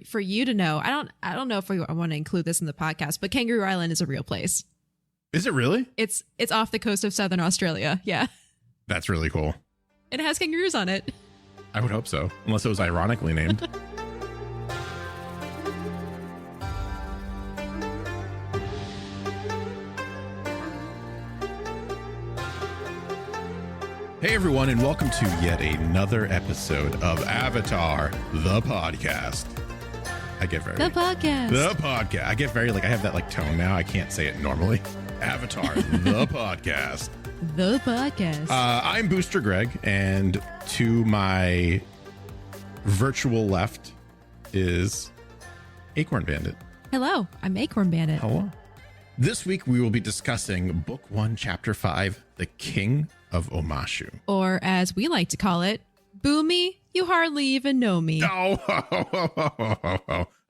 for you to know, I don't know if I want to include this in the podcast, but Kangaroo Island is a real place. Is it really? It's off the coast of Southern Australia. Yeah. That's really cool. It has kangaroos on it. I would hope so, unless it was ironically named. Hey everyone, and welcome to yet another episode of Avatar, the podcast. I get very... The podcast. I get very, I have that, tone now. I can't say it normally. Avatar, the podcast. The podcast. I'm BoosterGreg, and to my virtual left is AcornBandit. Hello, I'm AcornBandit. Hello. This week we will be discussing Book 1, Chapter 5, The King of Omashu. Or as we like to call it, Boomy, you hardly even know me. Oh,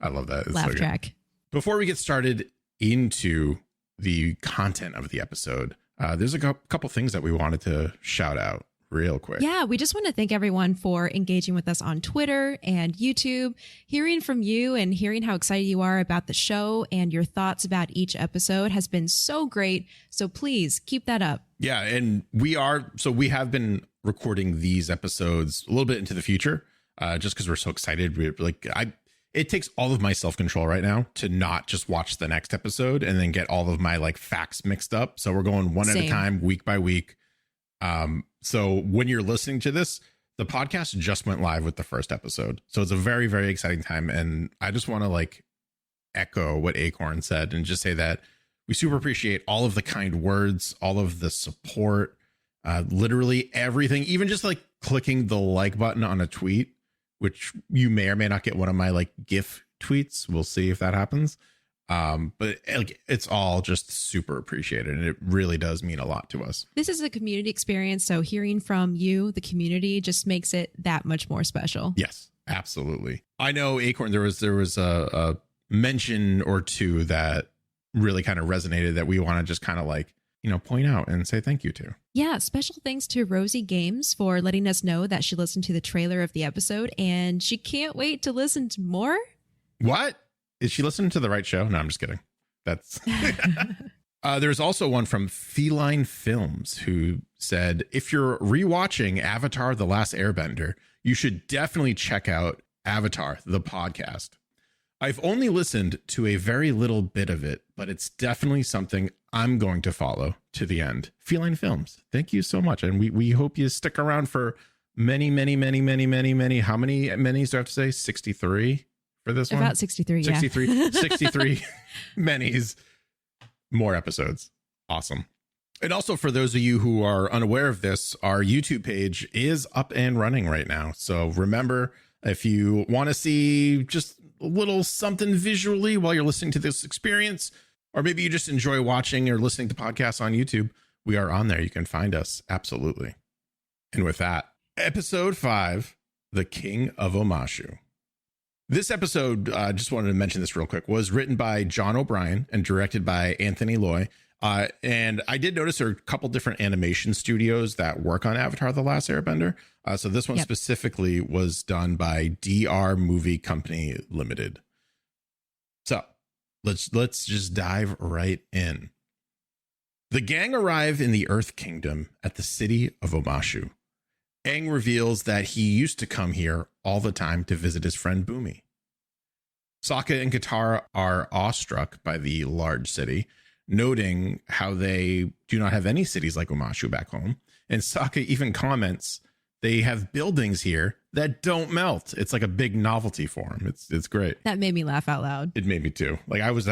I love that. It's Laugh so track. Good. Before we get started into the content of the episode, there's a couple things that we wanted to shout out real quick. Yeah, we just want to thank everyone for engaging with us on Twitter and YouTube, hearing from you and hearing how excited you are about the show and your thoughts about each episode has been so great. So please keep that up. Yeah, and we have been recording these episodes a little bit into the future, just because we're so excited. It takes all of my self-control right now to not just watch the next episode and then get all of my facts mixed up. So we're going one at a time, week by week. So when you're listening to this, the podcast just went live with the first episode. So it's a very, very exciting time. And I just want to echo what Acorn said and just say that we super appreciate all of the kind words, all of the support, literally everything, even just clicking the like button on a tweet, which you may or may not get one of my GIF tweets. We'll see if that happens. But it's all just super appreciated, and it really does mean a lot to us. This is a community experience, so hearing from you, the community, just makes it that much more special. Yes, absolutely. I know Acorn, there was a mention or two that really kind of resonated that we want to just kind of point out and say thank you to. Yeah, special thanks to Rosie Games for letting us know that she listened to the trailer of the episode and she can't wait to listen to more. What? Is she listening to the right show? No, I'm just kidding. That's there's also one from Feline Films who said, if you're rewatching Avatar: The Last Airbender, you should definitely check out Avatar, the podcast. I've only listened to a very little bit of it, but it's definitely something I'm going to follow to the end. Feline Films, thank you so much. And we hope you stick around for many. How many manys do I have to say? 63? For this one? About 63, 63 manys, more episodes. Awesome. And also for those of you who are unaware of this, our YouTube page is up and running right now. So remember, if you want to see just a little something visually while you're listening to this experience, or maybe you just enjoy watching or listening to podcasts on YouTube, we are on there. You can find us. Absolutely. And with that, episode 5, The King of Omashu. This episode, just wanted to mention this real quick, was written by John O'Brien and directed by Anthony Loy. And I did notice there are a couple different animation studios that work on Avatar: The Last Airbender. So this one specifically was done by DR Movie Company Limited. So let's just dive right in. The gang arrive in the Earth Kingdom at the city of Omashu. Aang reveals that he used to come here all the time to visit his friend Boomy. Sokka and Katara are awestruck by the large city, noting how they do not have any cities like Omashu back home. And Sokka even comments they have buildings here that don't melt. It's like a big novelty for him. It's great. That made me laugh out loud. It made me too. I was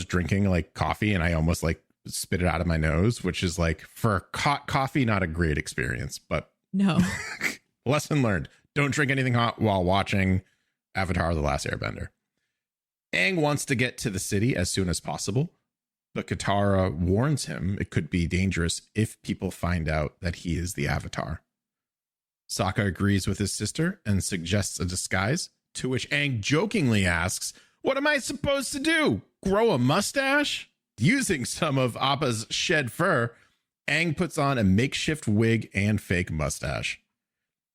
drinking coffee and I almost spit it out of my nose, which is for coffee, not a great experience, but no. Lesson learned. Don't drink anything hot while watching Avatar: The Last Airbender. Aang wants to get to the city as soon as possible, but Katara warns him it could be dangerous if people find out that he is the Avatar. Sokka agrees with his sister and suggests a disguise, to which Aang jokingly asks, "What am I supposed to do? Grow a mustache?" Using some of Appa's shed fur, Aang puts on a makeshift wig and fake mustache.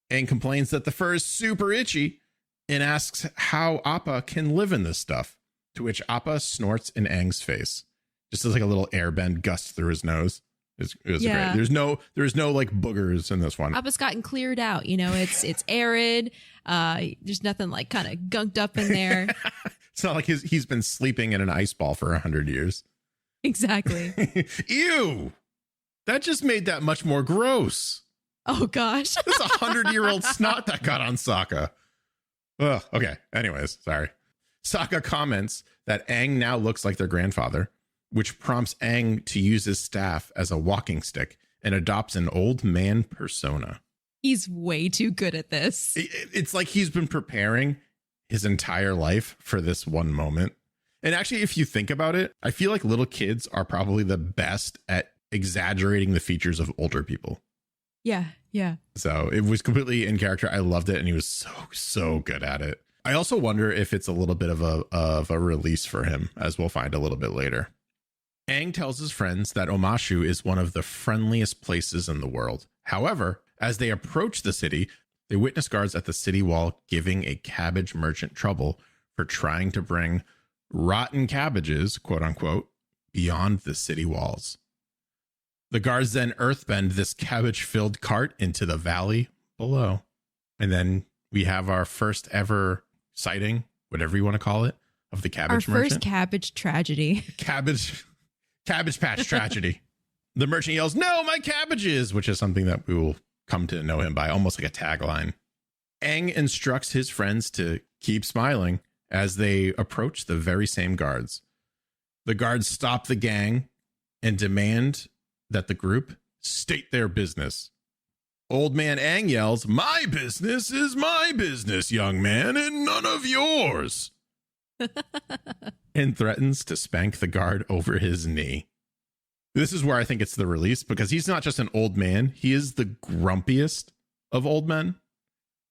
Aang complains that the fur is super itchy, and asks how Appa can live in this stuff, to which Appa snorts in Aang's face. Just as like a little airbend gust through his nose. It was great. There's no like boogers in this one. Appa's gotten cleared out. It's arid. There's nothing like kind of gunked up in there. It's not like he's been sleeping in an ice ball for 100 years. Exactly. Ew. That just made that much more gross. Oh, gosh. It's 100-year-old snot that got on Sokka. Ugh, okay. Anyways, sorry. Sokka comments that Aang now looks like their grandfather, which prompts Aang to use his staff as a walking stick and adopts an old man persona. He's way too good at this. It's like he's been preparing his entire life for this one moment. And actually, if you think about it, I feel like little kids are probably the best at exaggerating the features of older people. Yeah. So it was completely in character. I loved it. And he was so good at it. I also wonder if it's a little bit of a release for him, as we'll find a little bit later. Aang tells his friends that Omashu is one of the friendliest places in the world. However, as they approach the city, they witness guards at the city wall giving a cabbage merchant trouble for trying to bring rotten cabbages, quote unquote, beyond the city walls. The guards then earthbend this cabbage-filled cart into the valley below. And then we have our first ever sighting, whatever you want to call it, of the cabbage merchant. Our first cabbage tragedy. Cabbage patch tragedy. The merchant yells, "No, my cabbages," which is something that we will come to know him by, almost like a tagline. Aang instructs his friends to keep smiling as they approach the very same guards. The guards stop the gang and demand that the group state their business. Old man Aang yells, "My business is my business, young man, and none of yours." And threatens to spank the guard over his knee. This is where I think it's the release, because he's not just an old man. He is the grumpiest of old men.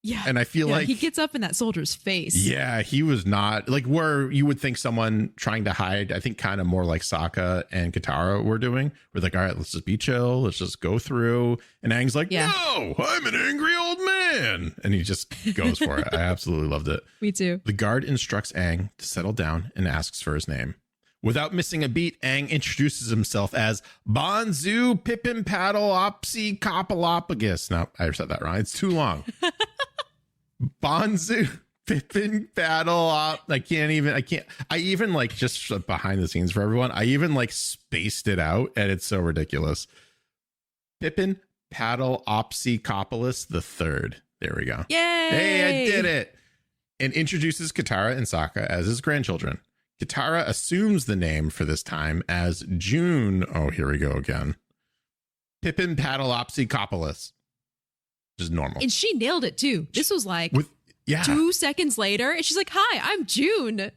Yeah. And I feel like he gets up in that soldier's face. Yeah, he was not like where you would think someone trying to hide. I think kind of more like Sokka and Katara were doing. We're like, all right, let's just be chill. Let's just go through. And Aang's like, no, I'm an angry old man. And he just goes for it. I absolutely loved it. Me too. The guard instructs Aang to settle down and asks for his name. Without missing a beat, Aang introduces himself as Bonzu Pippin Paddle Opsi Kopalopagus. No, I said that wrong. It's too long. Bonzu Pippin Paddle Op. I even like, just behind the scenes for everyone, I even like spaced it out, and it's so ridiculous. Pippin Paddle Opsi Kopalus the Third. There we go. Yay! Hey, I did it. And introduces Katara and Sokka as his grandchildren. Katara assumes the name for this time as June. Oh, here we go again. Pippin Paddleopsy-Kopalus. Which is normal. And she nailed it too. This was like 2 seconds later. And she's like, "Hi, I'm June."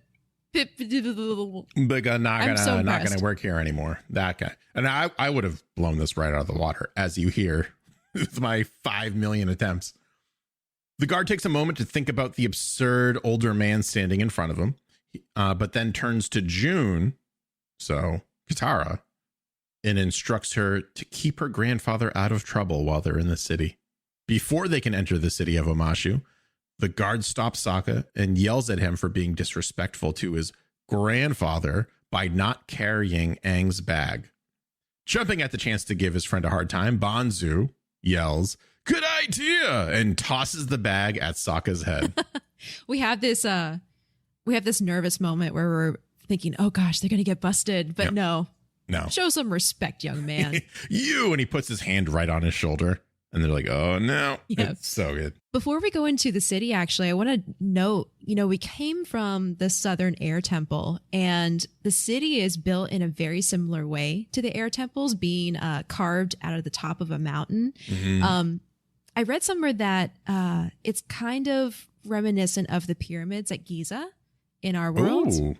But not gonna work here anymore. That guy. And I would have blown this right out of the water, as you hear with my 5 million attempts. The guard takes a moment to think about the absurd older man standing in front of him. But then turns to June, so Katara, and instructs her to keep her grandfather out of trouble while they're in the city. Before they can enter the city of Omashu, the guard stops Sokka and yells at him for being disrespectful to his grandfather by not carrying Aang's bag. Jumping at the chance to give his friend a hard time, Bonzu yells, "Good idea!" and tosses the bag at Sokka's head. We have this nervous moment where we're thinking, "Oh gosh, they're going to get busted." But no. Show some respect, young man. And he puts his hand right on his shoulder. And they're like, "Oh no." Yep. It's so good. Before we go into the city, actually, I want to note, we came from the Southern Air Temple, and the city is built in a very similar way to the air temples, being carved out of the top of a mountain. Mm-hmm. I read somewhere that it's kind of reminiscent of the pyramids at Giza in our world. Ooh,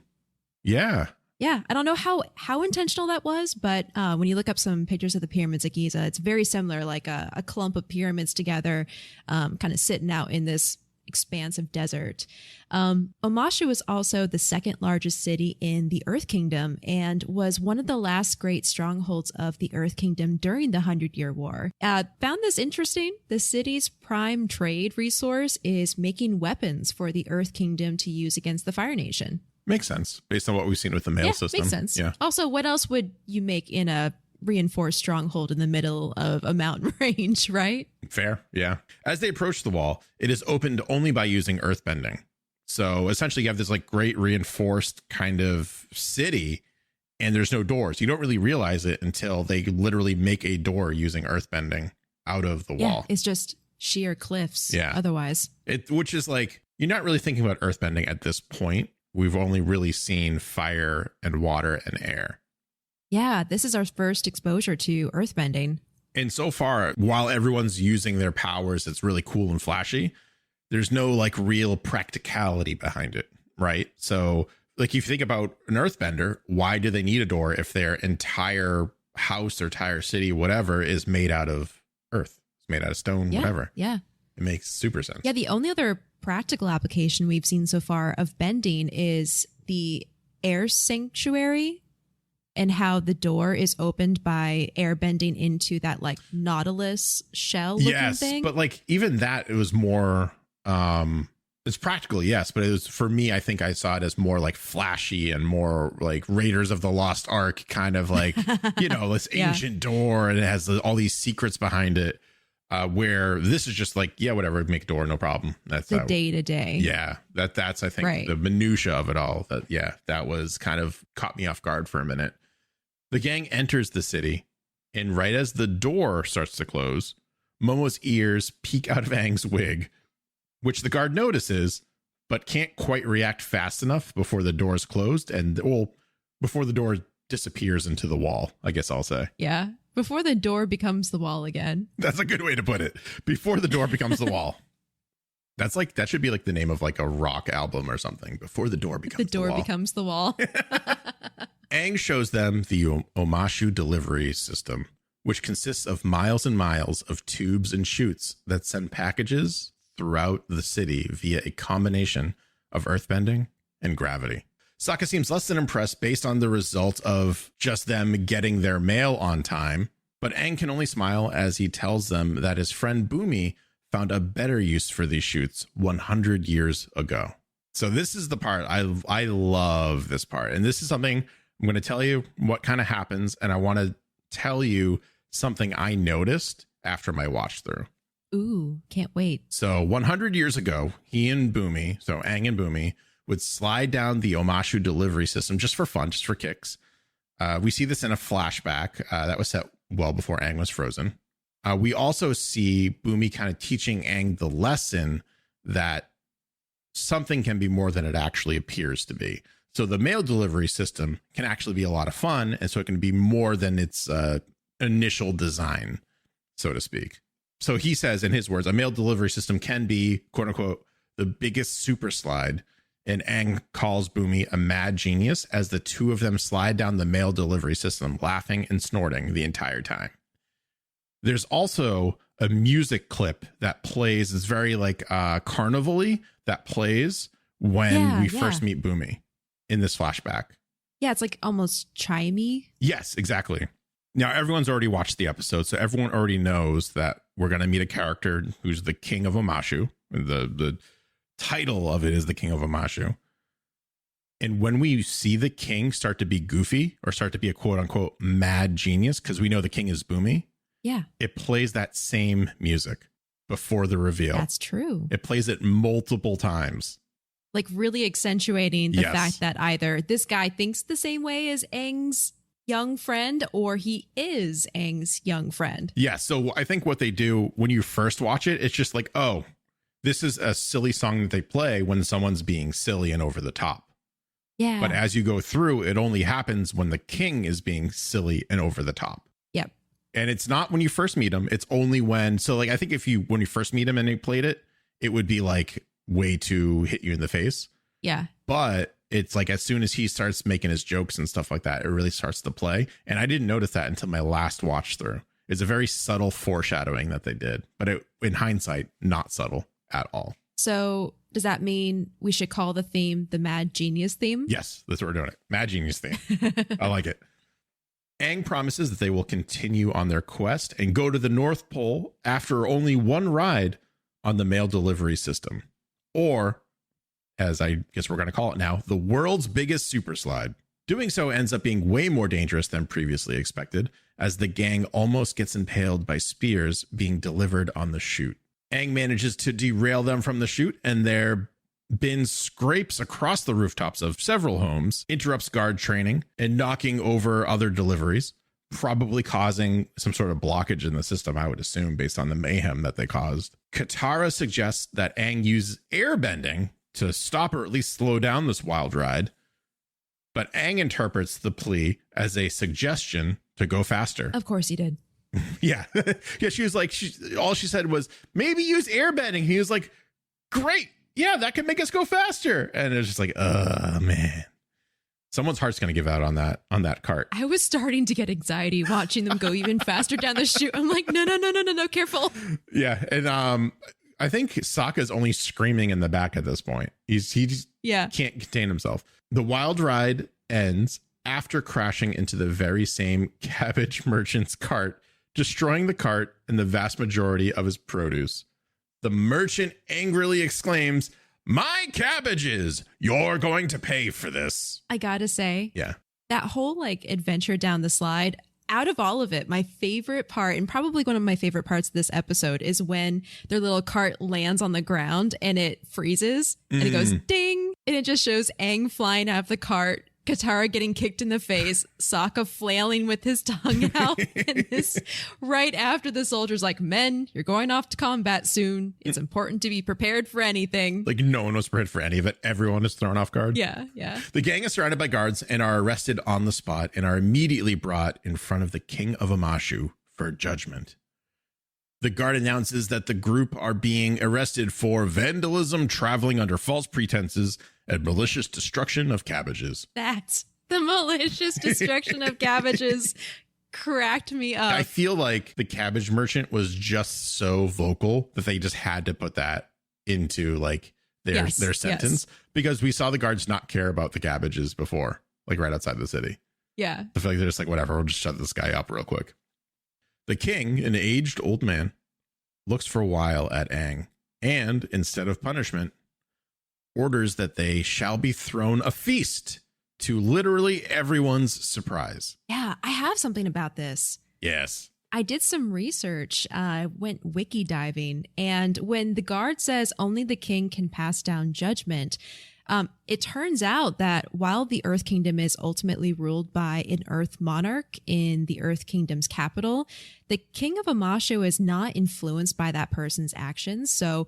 yeah. Yeah. I don't know how intentional that was, but when you look up some pictures of the pyramids at Giza, it's very similar, like a clump of pyramids together, kind of sitting out in this expanse of desert. Omashu was also the second largest city in the Earth Kingdom and was one of the last great strongholds of the Earth Kingdom during the 100-Year War. Found this interesting. The city's prime trade resource is making weapons for the Earth Kingdom to use against the Fire Nation. Makes sense based on what we've seen with the mail system. Makes sense. Yeah. Also, what else would you make in a reinforced stronghold in the middle of a mountain range, right? Fair. Yeah. As they approach the wall, it is opened only by using earthbending. So essentially you have this like great reinforced kind of city and there's no doors. You don't really realize it until they literally make a door using earthbending out of the wall. It's just sheer cliffs. Yeah. Otherwise. Which is like, you're not really thinking about earthbending at this point. We've only really seen fire and water and air. Yeah, this is our first exposure to earthbending. And so far, while everyone's using their powers, it's really cool and flashy. There's no like real practicality behind it, right? So like if you think about an earthbender, why do they need a door if their entire house or entire city, whatever, is made out of earth? It's made out of stone, whatever. Yeah. It makes super sense. Yeah, the only other practical application we've seen so far of bending is the air sanctuary and how the door is opened by air bending into that like Nautilus shell looking thing. But like even that, it was more it's practical, yes, but it was, for me, I think I saw it as more like flashy and more like Raiders of the Lost Ark kind of like, this ancient door, and it has all these secrets behind it. Where this is just like, whatever, make a door, no problem. That's the day to day. Yeah, that's I think the minutia of it all. That was kind of caught me off guard for a minute. The gang enters the city, and right as the door starts to close, Momo's ears peek out of Aang's wig, which the guard notices, but can't quite react fast enough before the door is closed, and before the door disappears into the wall, I guess I'll say. Yeah. Before the door becomes the wall again. That's a good way to put it. Before the door becomes the wall. That should be like the name of like a rock album or something. Before the door becomes the wall. Becomes the wall. Aang shows them the Omashu delivery system, which consists of miles and miles of tubes and chutes that send packages throughout the city via a combination of earthbending and gravity. Sokka seems less than impressed based on the result of just them getting their mail on time, but Aang can only smile as he tells them that his friend Bumi found a better use for these chutes 100 years ago. So this is the part I love this part. And this is something I'm going to tell you what kind of happens. And I want to tell you something I noticed after my watch through. Ooh, can't wait. So 100 years ago, he and Bumi, so Aang and Bumi, would slide down the Omashu delivery system just for fun, just for kicks. We see this in a flashback that was set well before Aang was frozen. We also see Bumi kind of teaching Aang the lesson that something can be more than it actually appears to be. So the mail delivery system can actually be a lot of fun, and so it can be more than its initial design, so to speak. So he says, in his words, a mail delivery system can be, quote unquote, the biggest super slide. And Aang calls Bumi a mad genius as the two of them slide down the mail delivery system, laughing and snorting the entire time. There's also a music clip that plays. It's very like carnival-y that plays when we first meet Bumi in this flashback. Yeah, it's like almost chimey. Yes, exactly. Now, everyone's already watched the episode, so everyone already knows that we're going to meet a character who's the king of Omashu. The title of it is the King of Omashu. And when we see the king start to be goofy or start to be a quote unquote mad genius, because we know the king is Bumi. Yeah. It plays that same music before the reveal. That's true. It plays it multiple times. Like really accentuating the fact that either this guy thinks the same way as Aang's young friend or he is Aang's young friend. Yeah. So I think what they do when you first watch it, it's just like, oh, this is a silly song that they play when someone's being silly and over the top. Yeah. But as you go through, it only happens when the king is being silly and over the top. Yep. And it's not when you first meet him. It's only when, so like, I think when you first meet him and he played it, it would be like way to hit you in the face. Yeah. But it's like, as soon as he starts making his jokes and stuff like that, it really starts to play. And I didn't notice that until my last watch through. It's a very subtle foreshadowing that they did, but in hindsight, not subtle at all. So does that mean we should call the theme the Mad Genius theme? Yes, that's what we're doing. It. Mad Genius theme. I like it. Aang promises that they will continue on their quest and go to the North Pole after only one ride on the mail delivery system. Or, as I guess we're going to call it now, the world's biggest super slide. Doing so ends up being way more dangerous than previously expected, as the gang almost gets impaled by spears being delivered on the chute. Aang manages to derail them from the chute, and their bin scrapes across the rooftops of several homes, interrupts guard training, and knocking over other deliveries, probably causing some sort of blockage in the system, I would assume, based on the mayhem that they caused. Katara suggests that Aang use airbending to stop or at least slow down this wild ride, but Aang interprets the plea as a suggestion to go faster. Of course he did. Yeah. Yeah, she was like, all she said was, maybe use airbending. He was like, great. Yeah, that can make us go faster. And it was just like, man. Someone's heart's going to give out on that cart. I was starting to get anxiety watching them go even faster down the chute. I'm like, no, careful. Yeah. And I think Sokka's only screaming in the back at this point. He just can't contain himself. The wild ride ends after crashing into the very same cabbage merchant's cart, destroying the cart and the vast majority of his produce. The merchant angrily exclaims, "My cabbages! You're going to pay for this." I gotta say, yeah, that whole adventure down the slide, out of all of it, my favorite part, and probably one of my favorite parts of this episode, is when their little cart lands on the ground and it freezes and it goes ding, and it just shows Aang flying out of the cart, Katara getting kicked in the face, Sokka flailing with his tongue out, and this right after the soldier's like, "Men, you're going off to combat soon. It's important to be prepared for anything." Like no one was prepared for any of it. Everyone is thrown off guard. Yeah. The gang is surrounded by guards and are arrested on the spot and are immediately brought in front of the king of Omashu for judgment. The guard announces that the group are being arrested for vandalism, traveling under false pretenses, and malicious destruction of cabbages. That's the malicious destruction of cabbages cracked me up. I feel like the cabbage merchant was just so vocal that they just had to put that into their sentence, because we saw the guards not care about the cabbages before, right outside the city. Yeah. I feel like they're just like, whatever, we'll just shut this guy up real quick. The king, an aged old man, looks for a while at Aang and, instead of punishment, orders that they shall be thrown a feast to literally everyone's surprise. Yeah, I have something about this. Yes. I did some research. I went wiki diving, and when the guard says only the king can pass down judgment, it turns out that while the Earth Kingdom is ultimately ruled by an Earth monarch in the Earth Kingdom's capital, the king of Omashu is not influenced by that person's actions. So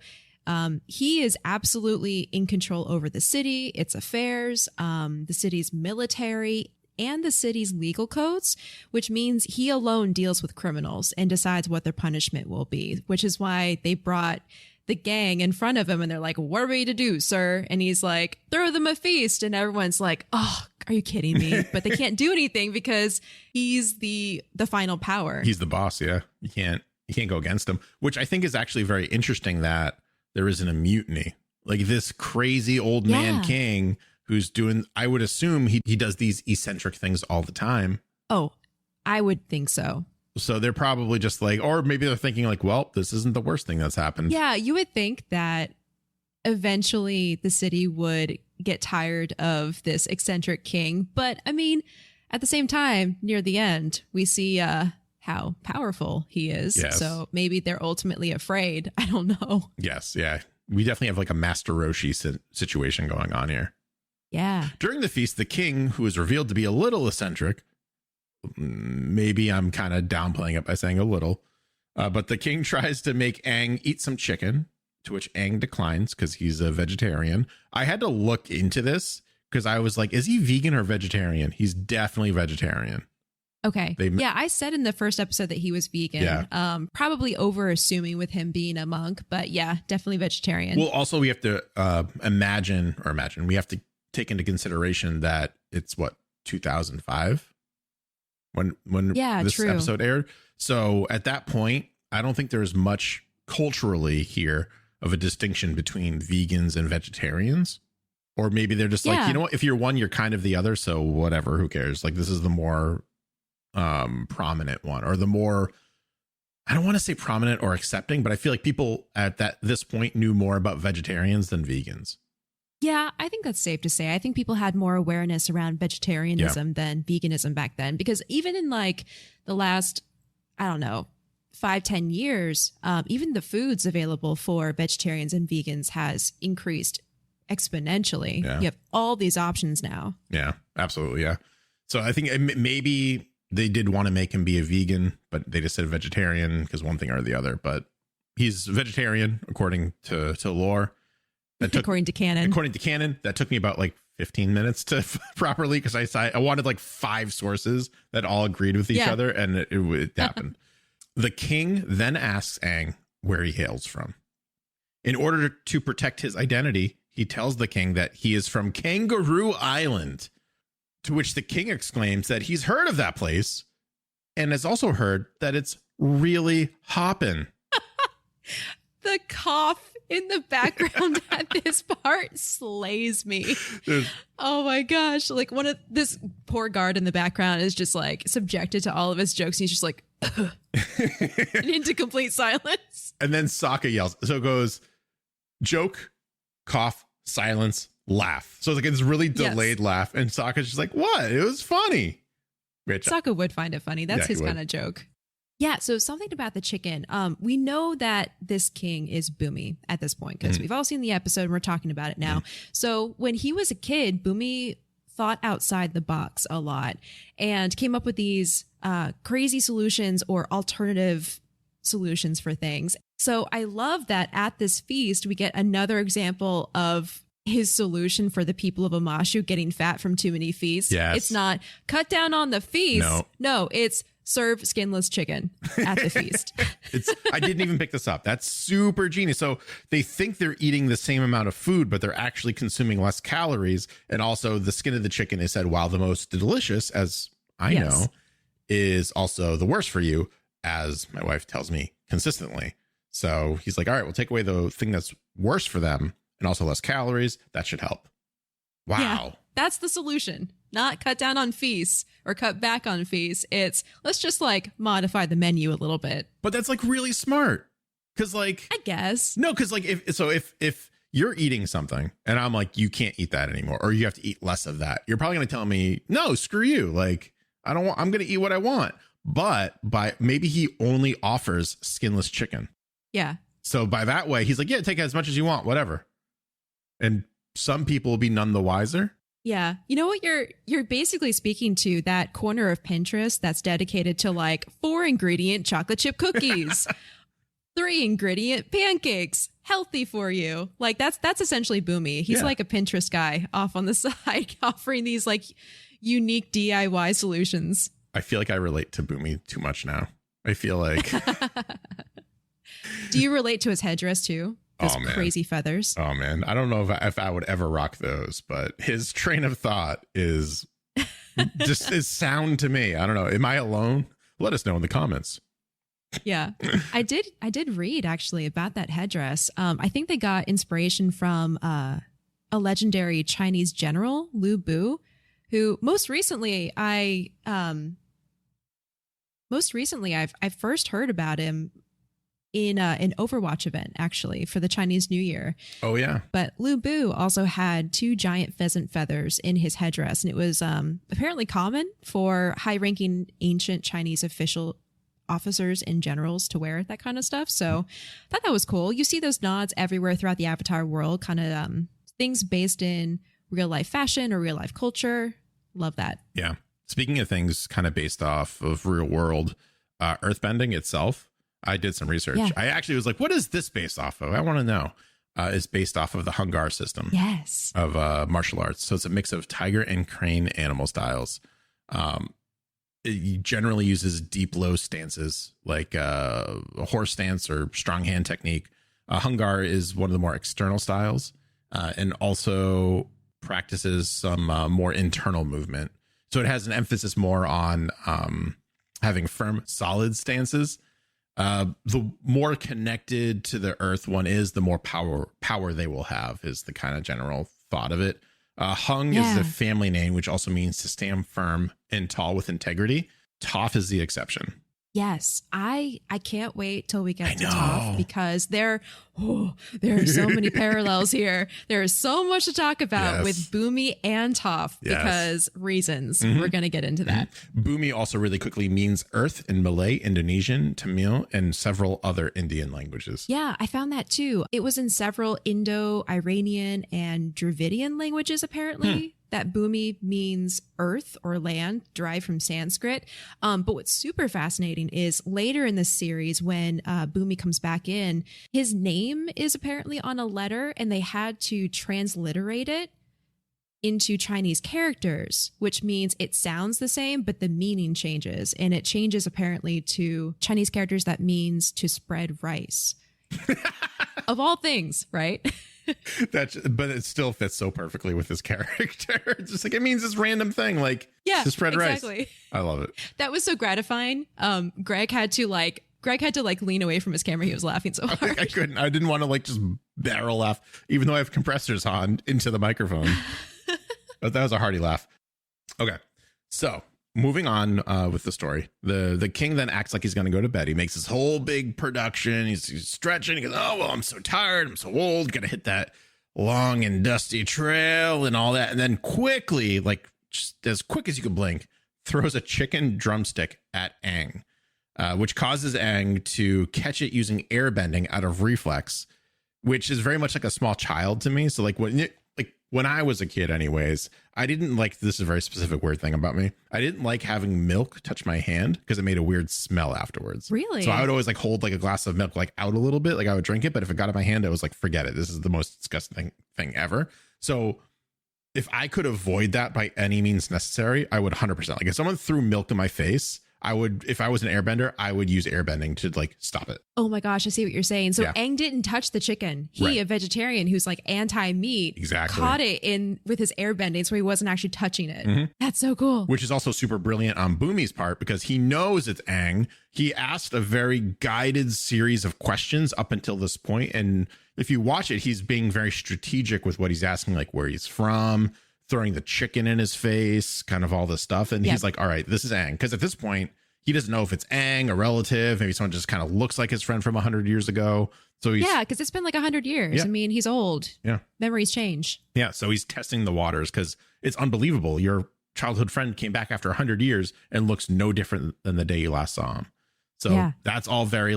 he is absolutely in control over the city, its affairs, the city's military, and the city's legal codes, which means he alone deals with criminals and decides what their punishment will be, which is why they brought the gang in front of him and they're like, "What are we to do, sir?" And he's like, "Throw them a feast." And everyone's like, "Oh, are you kidding me?" But they can't do anything because he's the final power. He's the boss. Yeah. You can't go against him, which I think is actually very interesting that there isn't a mutiny. Like this crazy old man king who's doing, I would assume he does these eccentric things all the time. Oh, I would think so. So they're probably just like, or maybe they're thinking like, well, this isn't the worst thing that's happened. Yeah, you would think that eventually the city would get tired of this eccentric king. But I mean, at the same time, near the end, we see how powerful he is. Yes. So maybe they're ultimately afraid. I don't know. Yes. Yeah. We definitely have like a Master Roshi situation going on here. Yeah. During the feast, the king, who is revealed to be a little eccentric, maybe I'm kind of downplaying it by saying a little, but the king tries to make Aang eat some chicken, to which Aang declines because he's a vegetarian. I had to look into this because I was like, is he vegan or vegetarian? He's definitely vegetarian. Okay. I said in the first episode that he was vegan. Yeah. Probably over assuming with him being a monk, but yeah, definitely vegetarian. Well, also we have to imagine, we have to take into consideration that it's 2005 when this episode aired. So at that point, I don't think there's much culturally here of a distinction between vegans and vegetarians. Or maybe they're just like, you know what, if you're one, you're kind of the other. So whatever, who cares? Like, this is the more prominent one, or the more, I don't want to say prominent or accepting, but I feel like people at this point knew more about vegetarians than vegans. Yeah, I think that's safe to say. I think people had more awareness around vegetarianism than veganism back then, because even in like the last, I don't know, 5-10 years, even the foods available for vegetarians and vegans has increased exponentially. You have all these options now. Yeah, absolutely. Yeah. So I think maybe they did want to make him be a vegan, but they just said vegetarian because one thing or the other. But he's vegetarian according to lore. According to canon, that took me about like 15 minutes to properly, because I wanted like 5 sources that all agreed with each other, and it happened. The king then asks Aang where he hails from. In order to protect his identity, he tells the king that he is from Kangaroo Island, to which the king exclaims that he's heard of that place and has also heard that it's really hoppin'. The cough in the background at this part slays me. Oh my gosh. Like this poor guard in the background is just like subjected to all of his jokes. And he's just like and into complete silence. And then Sokka yells. So it goes joke, cough, silence, laugh. So it's like this really delayed laugh. And Sokka's just like, what? It was funny. Sokka would find it funny. That's his kind of joke. Yeah, so something about the chicken. We know that this king is Bumi at this point, because we've all seen the episode and we're talking about it now. So when he was a kid, Bumi thought outside the box a lot and came up with these crazy solutions or alternative solutions for things. So I love that at this feast, we get another example of his solution for the people of Omashu getting fat from too many feasts. Yes. It's not cut down on the feast. No, it's serve skinless chicken at the feast. I didn't even pick this up. That's super genius. So they think they're eating the same amount of food, but they're actually consuming less calories. And also the skin of the chicken is said, while the most delicious, as I know, is also the worst for you, as my wife tells me consistently. So he's like, all right, we'll take away the thing that's worse for them and also less calories. That should help. Wow. Yeah, that's the solution. Not cut down on feasts or cut back on feasts. It's let's just like modify the menu a little bit. But that's like really smart. Cause like, I guess. No, cause like if you're eating something and I'm like, you can't eat that anymore, or you have to eat less of that, you're probably going to tell me, no, screw you. Like, I'm going to eat what I want. But maybe he only offers skinless chicken. Yeah. So by that way, he's like, yeah, take as much as you want, whatever. And some people will be none the wiser. Yeah. You know what you're basically speaking to? That corner of Pinterest that's dedicated to like 4-ingredient chocolate chip cookies, 3-ingredient pancakes, healthy for you. Like that's essentially Bumi. He's like a Pinterest guy off on the side offering these like unique DIY solutions. I feel like I relate to Bumi too much now. I feel like. Do you relate to his headdress too? Those crazy feathers. Oh man, I don't know if I would ever rock those, but his train of thought is just is sound to me. I don't know. Am I alone? Let us know in the comments. Yeah, I did read actually about that headdress. I think they got inspiration from a legendary Chinese general, Lu Bu, who most recently I've first heard about him in an Overwatch event, actually, for the Chinese New Year. Oh, yeah. But Lu Bu also had 2 giant pheasant feathers in his headdress, and it was apparently common for high-ranking ancient Chinese officers and generals to wear that kind of stuff. So I thought that was cool. You see those nods everywhere throughout the Avatar world, kind of things based in real-life fashion or real-life culture. Love that. Yeah. Speaking of things kind of based off of real world, earthbending itself, I did some research. Yeah. I actually was like, what is this based off of? I want to know. It's based off of the Hungar system of martial arts. So it's a mix of tiger and crane animal styles. It generally uses deep low stances like a horse stance or strong hand technique. Hungar is one of the more external styles and also practices some more internal movement. So it has an emphasis more on having firm, solid stances. The more connected to the earth one is, the more power they will have, is the kind of general thought of it. Hung is the family name, which also means to stand firm and tall with integrity. Toph is the exception. Yes, I can't wait till we get to Toph, because there are so many parallels here. There is so much to talk about with Boomy and Toph because reasons. We're going to get into that. Boomy also really quickly means earth in Malay, Indonesian, Tamil, and several other Indian languages. Yeah, I found that too. It was in several Indo-Iranian and Dravidian languages, apparently. That Boomy means earth or land, derived from Sanskrit. But what's super fascinating is later in this series, when Boomy comes back in, his name is apparently on a letter, and they had to transliterate it into Chinese characters, which means it sounds the same, but the meaning changes. And it changes apparently to Chinese characters that means to spread rice. Of all things, right? But it still fits so perfectly with his character. It's just like, it means this random thing, like to spread rice. I love it. That was so gratifying. Greg had to lean away from his camera. He was laughing so hard. I couldn't. I didn't want to just barrel laugh, even though I have compressors on, into the microphone. But that was a hearty laugh. Okay, so moving on with the story, the king then acts like he's going to go to bed. He makes this whole big production. He's stretching. He goes, "Oh, well, I'm so tired. I'm so old. Got to hit that long and dusty trail and all that." And then quickly, like just as quick as you could blink, throws a chicken drumstick at Aang, which causes Aang to catch it using airbending out of reflex, which is very much like a small child to me. So when I was a kid anyways, I didn't like, this is a very specific weird thing about me, I didn't like having milk touch my hand because it made a weird smell afterwards. Really? So I would always hold a glass of milk out a little bit, I would drink it, but if it got in my hand, I was like, forget it. This is the most disgusting thing ever. So if I could avoid that by any means necessary, I would 100%. If someone threw milk in my face, I would, if I was an airbender, I would use airbending to stop it. Oh my gosh, I see what you're saying. So Aang didn't touch the chicken. He, a vegetarian who's anti-meat, caught it in with his airbending, so he wasn't actually touching it. That's so cool. Which is also super brilliant on Boomy's part, because he knows it's Aang. He asked a very guided series of questions up until this point, and if you watch it, he's being very strategic with what he's asking, where he's from, throwing the chicken in his face, kind of all this stuff. And he's like, all right, this is Aang. Because at this point, he doesn't know if it's Aang, a relative, maybe someone just kind of looks like his friend from 100 years ago. So he's, because it's been 100 years. Yeah. I mean, he's old. Yeah. Memories change. Yeah. So he's testing the waters, because it's unbelievable. Your childhood friend came back after 100 years and looks no different than the day you last saw him. So that's all very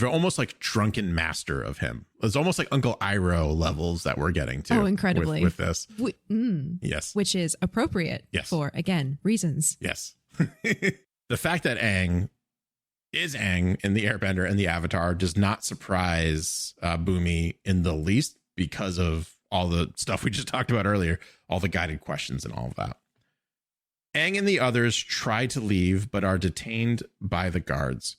almost drunken master of him. It's almost like Uncle Iroh levels that we're getting to. Oh, incredibly. With this. Yes. Which is appropriate for, again, reasons. Yes. The fact that Aang is Aang in the Airbender and the Avatar does not surprise Boomy in the least, because of all the stuff we just talked about earlier, all the guided questions and all of that. Aang and the others try to leave, but are detained by the guards.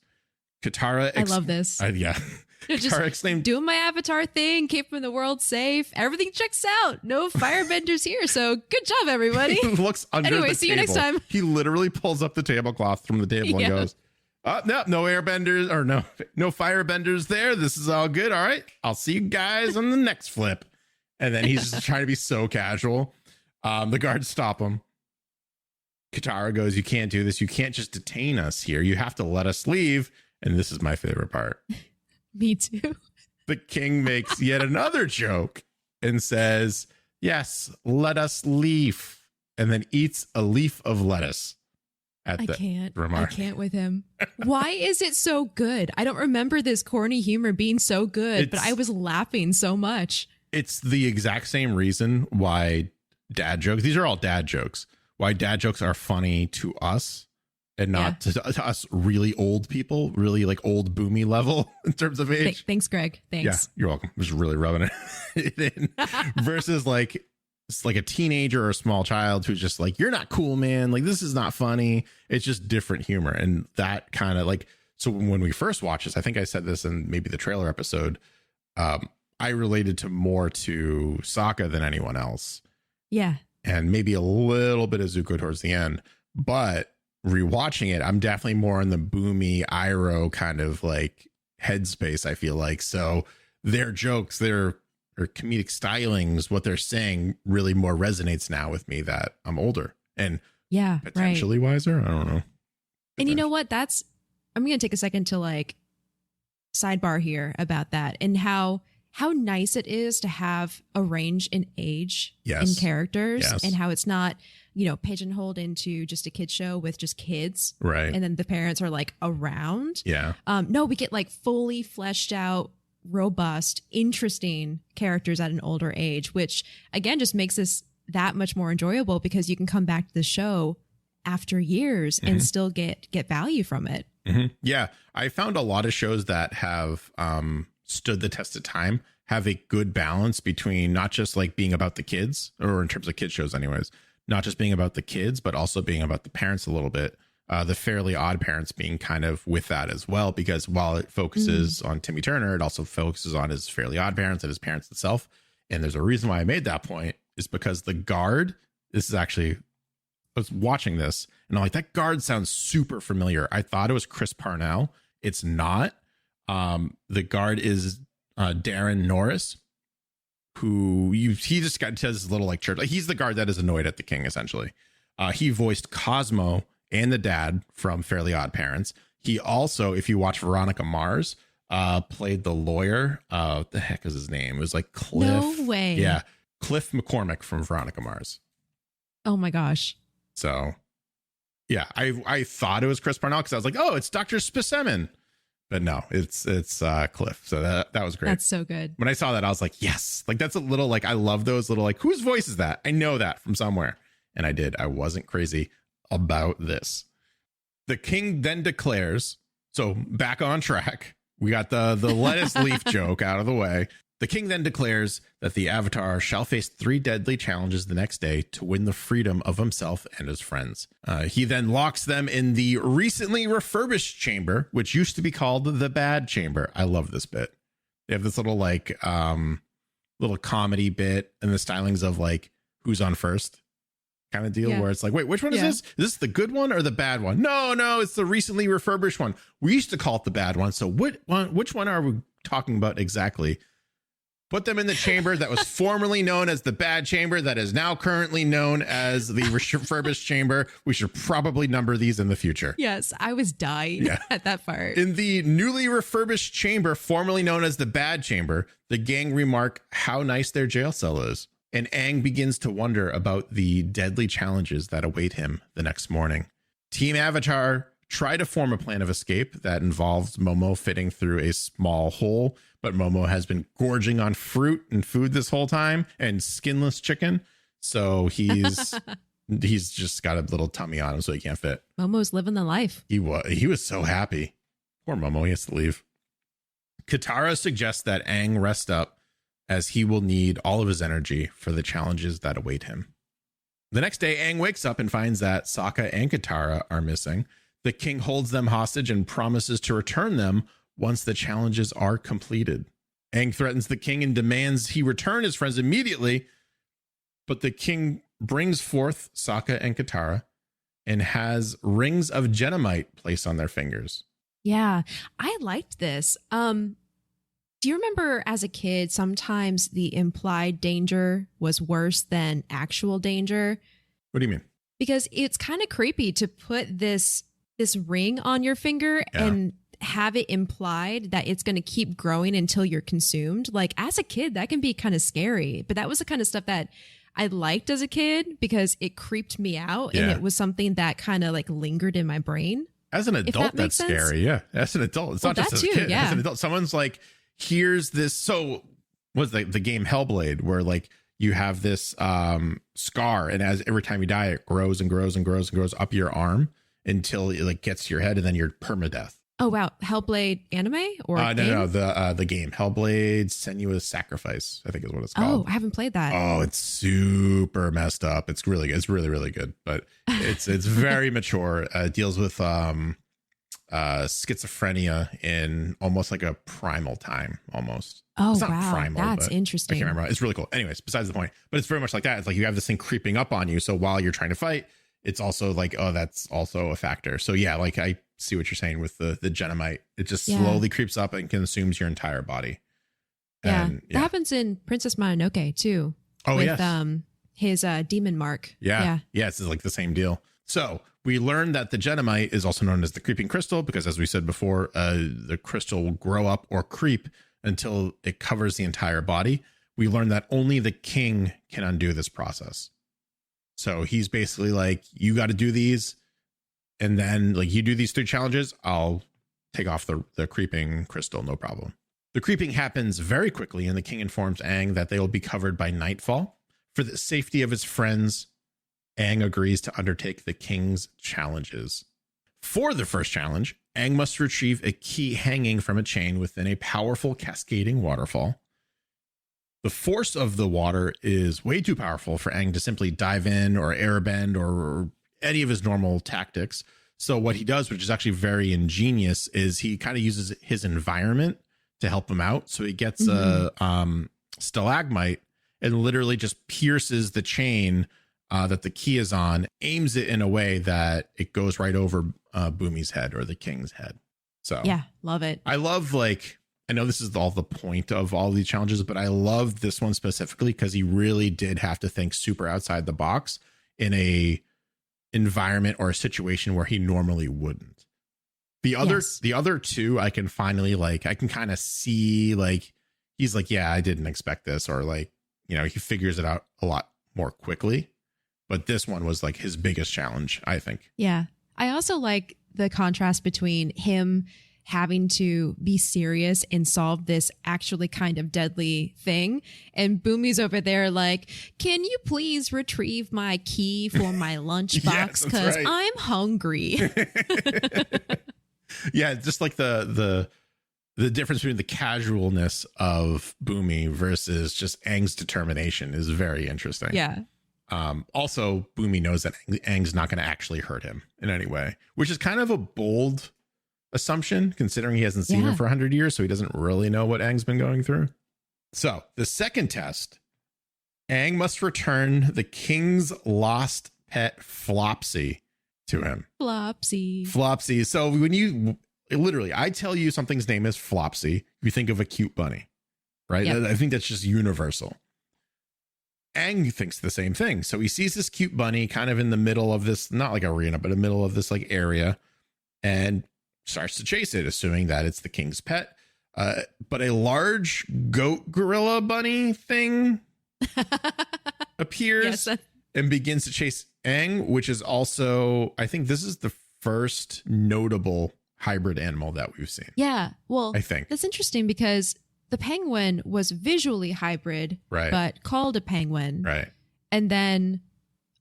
Katara... I love this. Katara exclaimed, doing my Avatar thing, keeping the world safe. Everything checks out. No firebenders here, so good job, everybody. He looks under the table. See you next time. He literally pulls up the tablecloth from the table and goes, no airbenders, or no firebenders there. This is all good. All right. I'll see you guys on the next flip. And then he's just trying to be so casual. The guards stop him. Katara goes, you can't do this. You can't just detain us here. You have to let us leave. And this is my favorite part. Me too. The king makes yet another joke and says, yes, let us leave. And then eats a leaf of lettuce. I can't with him. Why is it so good? I don't remember this corny humor being so good, but I was laughing so much. It's the exact same reason why dad jokes, these are all dad jokes, why dad jokes are funny to us and not to us really old people, really old Boomy level in terms of age. Thanks, Greg. Thanks. Yeah, you're welcome. I'm just really rubbing it in. Versus it's a teenager or a small child who's just you're not cool, man. This is not funny. It's just different humor. And that kind of so when we first watched this, I think I said this in maybe the trailer episode, I related more to Sokka than anyone else. Yeah. And maybe a little bit of Zuko towards the end. But rewatching it, I'm definitely more in the boomy Iroh kind of like headspace, I feel like. So their jokes, their comedic stylings, what they're saying really more resonates now with me that I'm older and potentially wiser. I don't know. And you know what? I'm going to take a second to like sidebar here about that and how nice it is to have a range in age in characters and how it's not, pigeonholed into just a kid show with just kids. Right. And then the parents are like around. Yeah. No, we get like fully fleshed out, robust, interesting characters at an older age, which again, just makes this that much more enjoyable because you can come back to the show after years and still get value from it. Mm-hmm. Yeah. I found a lot of shows that have stood the test of time have a good balance between not just like being about the kids, or in terms of kid shows anyways, not just being about the kids, but also being about the parents a little bit. The Fairly Odd Parents being kind of with that as well, because while it focuses on Timmy Turner, it also focuses on his Fairly Odd Parents and his parents itself. And there's a reason why I made that point is because the guard, this is actually, I was watching this and I'm like, that guard sounds super familiar. I thought it was Chris Parnell. It's not. The guard is Darren Norris, who he just got to this little like church. Like, he's the guard that is annoyed at the king, essentially. He voiced Cosmo and the dad from Fairly Odd Parents. He also, if you watch Veronica Mars, played the lawyer. What the heck is his name? It was like Cliff. No way. Yeah. Cliff McCormick from Veronica Mars. Oh my gosh. So yeah, I thought it was Chris Parnell because I was like, oh, it's Dr. Specimen. But no, it's Cliff. So that was great. That's so good. When I saw that, I was like, yes, like that's a little like, I love those little like, whose voice is that? I know that from somewhere. And I did. I wasn't crazy about this. The king then declares, so back on track. We got the lettuce leaf joke out of the way. The king then declares that the Avatar shall face 3 deadly challenges the next day to win the freedom of himself and his friends. He then locks them in the recently refurbished chamber, which used to be called the Bad Chamber. I love this bit. They have this little like little comedy bit and the stylings of like who's on first kind of deal, where it's like, wait, which one is this? Is this the good one or the bad one? No, it's the recently refurbished one. We used to call it the bad one. So which one are we talking about exactly? Put them in the chamber that was formerly known as the Bad Chamber, that is now currently known as the refurbished chamber. We should probably number these in the future. Yes, I was dying at that part. In the newly refurbished chamber, formerly known as the Bad Chamber, the gang remark how nice their jail cell is. And Aang begins to wonder about the deadly challenges that await him the next morning. Team Avatar try to form a plan of escape that involves Momo fitting through a small hole, but Momo has been gorging on fruit and food this whole time and skinless chicken. So he's just got a little tummy on him, so he can't fit. Momo's living the life. He was so happy. Poor Momo, he has to leave. Katara suggests that Aang rest up, as he will need all of his energy for the challenges that await him. The next day, Aang wakes up and finds that Sokka and Katara are missing. The king holds them hostage and promises to return them once the challenges are completed. Aang threatens the king and demands he return his friends immediately, but the king brings forth Sokka and Katara and has rings of Genomite placed on their fingers. Yeah, I liked this. Do you remember as a kid, sometimes the implied danger was worse than actual danger? What do you mean? Because it's kind of creepy to put this ring on your finger and have it implied that it's going to keep growing until you're consumed. Like as a kid, that can be kind of scary. But that was the kind of stuff that I liked as a kid because it creeped me out. And it was something that kind of like lingered in my brain. As an adult, that's scary. Yeah. As an adult, it's not just as a kid. As an adult, someone's like, here's this. So what's the game Hellblade, where like you have this scar, and as every time you die, it grows and grows and grows and grows up your arm until it like gets to your head, and then you're permadeath. Oh wow, Hellblade anime or no, the game Hellblade: Senua's Sacrifice, I think is what it's called. Oh, I haven't played that. Oh, it's super messed up. It's really good. It's really, really good, but it's very mature. It deals with schizophrenia in almost like a primal time, almost. Oh, it's not wow, primal, that's interesting. I can't remember. It's really cool. Anyways, besides the point. But it's very much like that. It's like you have this thing creeping up on you. So while you're trying to fight, it's also like, oh, that's also a factor. So yeah, like I see what you're saying with the Genomite. It just slowly creeps up and consumes your entire body. Yeah, that happens in Princess Mononoke too. Oh, with, his demon mark. Yeah, it's like the same deal. So we learned that the Genomite is also known as the creeping crystal because, as we said before, the crystal will grow up or creep until it covers the entire body. We learned that only the king can undo this process. So he's basically like, you got to do these, and then like you do these 3 challenges, I'll take off the creeping crystal, no problem. The creeping happens very quickly, and the king informs Aang that they will be covered by nightfall. For the safety of his friends, Aang agrees to undertake the king's challenges. For the first challenge, Aang must retrieve a key hanging from a chain within a powerful cascading waterfall. The force of the water is way too powerful for Aang to simply dive in or airbend or any of his normal tactics. So what he does, which is actually very ingenious, is he kind of uses his environment to help him out. So he gets a stalagmite and literally just pierces the chain that the key is on, aims it in a way that it goes right over Bumi's head or the king's head. So yeah, love it. I love, like, I know this is all the point of all these challenges, but I love this one specifically because he really did have to think super outside the box in a environment or a situation where he normally wouldn't. The other 2, I can finally, like, I can kind of see, like, he's like, yeah, I didn't expect this, or like, you know, he figures it out a lot more quickly. But this one was like his biggest challenge, I think. Yeah. I also like the contrast between him having to be serious and solve this actually kind of deadly thing, and Bumi's over there like, can you please retrieve my key for my lunchbox because I'm hungry. Yeah, just like the difference between the casualness of Bumi versus just Aang's determination is very interesting. Yeah. Also, Bumi knows that Aang's not going to actually hurt him in any way, which is kind of a bold assumption considering he hasn't seen him for 100 years, so he doesn't really know what Aang's been going through. So the second test, Aang must return the king's lost pet Flopsy to him. Flopsy. So when you literally, I tell you something's name is Flopsy, you think of a cute bunny, right? Yep. I think that's just universal. Aang thinks the same thing. So he sees this cute bunny kind of in the middle of this, not like arena, but in the middle of this like area, and starts to chase it, assuming that it's the king's pet. But a large goat gorilla bunny thing appears and begins to chase Aang, which is also, I think this is the first notable hybrid animal that we've seen. Yeah. Well, I think that's interesting because the penguin was visually hybrid, but called a penguin. Right. And then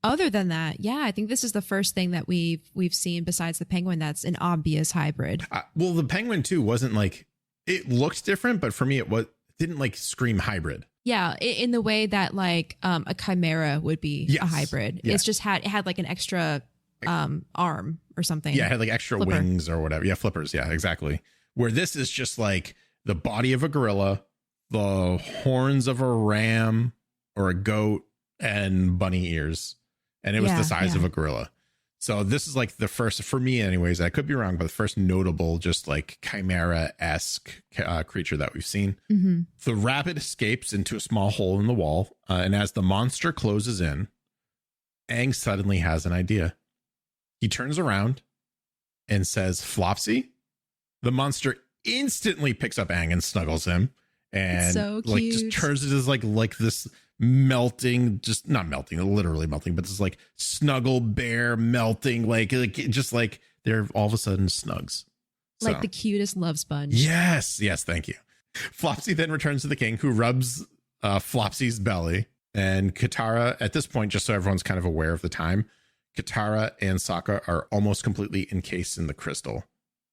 other than that, I think this is the first thing that we've seen besides the penguin that's an obvious hybrid. Well, the penguin too wasn't like, it looked different, but for me it didn't like scream hybrid. Yeah, in the way that like a chimera would be a hybrid. Yeah. It's just it had like an extra arm or something. Yeah, it had like extra wings or whatever. Yeah, flippers. Yeah, exactly. Where this is just like the body of a gorilla, the horns of a ram or a goat, and bunny ears. And it was the size of a gorilla. So this is like the first, for me anyways, I could be wrong, but the first notable just like chimera-esque creature that we've seen. Mm-hmm. The rabbit escapes into a small hole in the wall. And as the monster closes in, Aang suddenly has an idea. He turns around and says, Flopsy. The monster instantly picks up Aang and snuggles him. And so like just turns it as like this melting, just not melting, literally melting, but this like snuggle bear melting, like just like they're all of a sudden snugs. Like the cutest love sponge. Yes, thank you. Flopsy then returns to the king, who rubs Flopsy's belly. And Katara, at this point, just so everyone's kind of aware of the time, Katara and Sokka are almost completely encased in the crystal.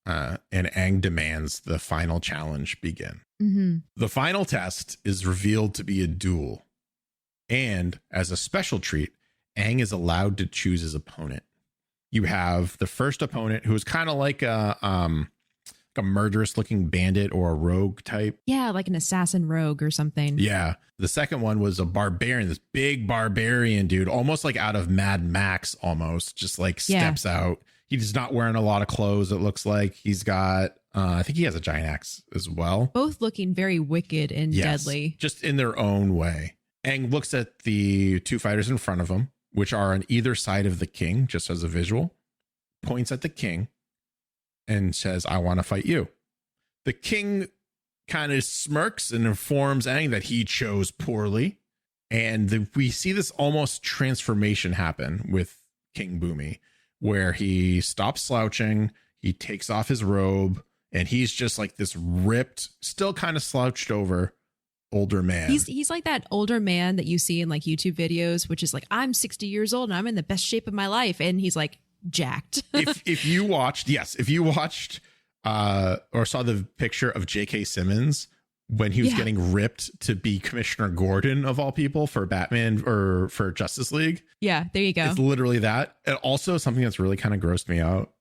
And Aang demands the final challenge begin. Mm-hmm. The final test is revealed to be a duel. And as a special treat, Aang is allowed to choose his opponent. You have the first opponent, who is kind of like a a murderous looking bandit or a rogue type. Yeah, like an assassin rogue or something. Yeah. The second one was a barbarian, this big barbarian dude, almost like out of Mad Max, almost just like steps out. He's not wearing a lot of clothes. It looks like he's got, I think he has a giant axe as well. Both looking very wicked and deadly. Just in their own way. Aang looks at the two fighters in front of him, which are on either side of the king, just as a visual, points at the king and says, I want to fight you. The king kind of smirks and informs Aang that he chose poorly. And we see this almost transformation happen with King Bumi, where he stops slouching, he takes off his robe, and he's just like this ripped, still kind of slouched over older man. He's like that older man that you see in like YouTube videos, which is like, I'm 60 years old and I'm in the best shape of my life. And he's like jacked. if you watched or saw the picture of J.K. Simmons when he was getting ripped to be Commissioner Gordon of all people for Batman or for Justice League. Yeah, there you go. It's literally that. And also something that's really kind of grossed me out.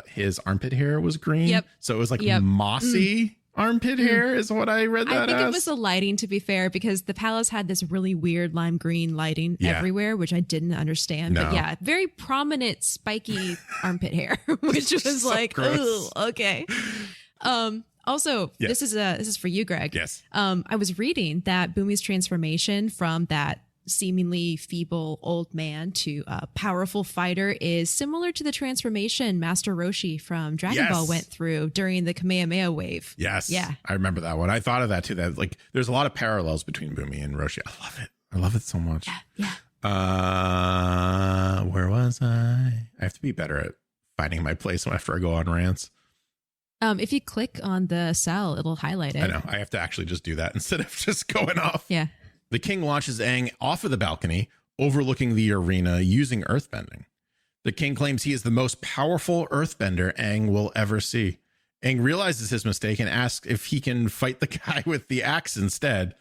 His armpit hair was green. Yep. So it was like mossy armpit hair is what I read that I think as. it was the lighting, to be fair, because the palace had this really weird lime green lighting everywhere, which I didn't understand. No. But yeah, very prominent spiky armpit hair, which was so like, oh, okay. Also, this is for you, Greg. Yes. I was reading that Bumi's transformation from that seemingly feeble old man to a powerful fighter is similar to the transformation Master Roshi from Dragon Ball went through during the Kamehameha wave. Yes. Yeah. I remember that one. I thought of that too. That like there's a lot of parallels between Bumi and Roshi. I love it. I love it so much. Yeah. Where was I? I have to be better at finding my place after I go on rants. If you click on the cell, it'll highlight it. I know. I have to actually just do that instead of just going off. Yeah. The king launches Aang off of the balcony, overlooking the arena using earthbending. The king claims he is the most powerful earthbender Aang will ever see. Aang realizes his mistake and asks if he can fight the guy with the axe instead.